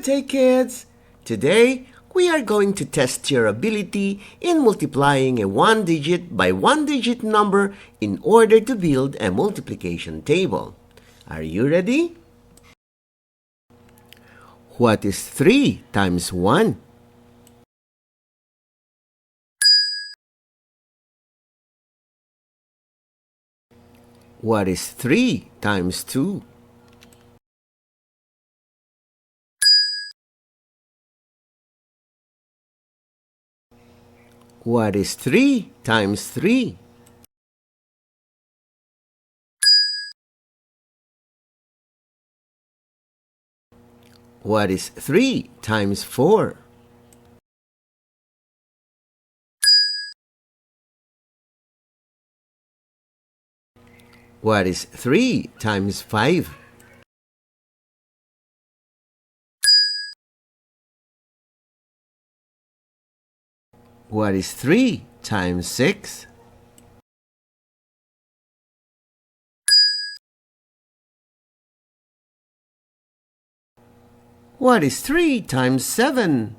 birthday, kids! Today, we are going to test your ability in multiplying a one-digit by one-digit number in order to build a multiplication table. Are you ready? What is 3 times 1? What is 3 times 2? What is 3 times 3? What is 3 times 4? What is 3 times 5? What is 3 times 6? What is 3 times 7?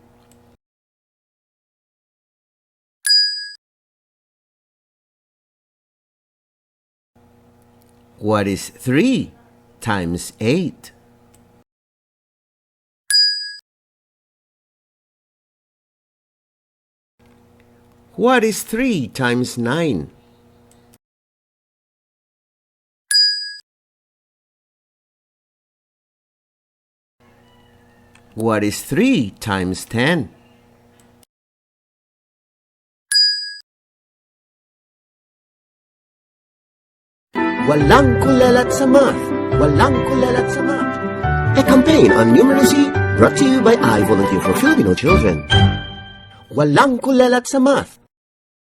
What is 3 times 8? What is 3 times 9? What is 3 times 10? Walang kulelat sa math! Walang kulelat sa math! A campaign on numeracy brought to you by I Volunteer for Filipino Children. Walang kulelat sa math!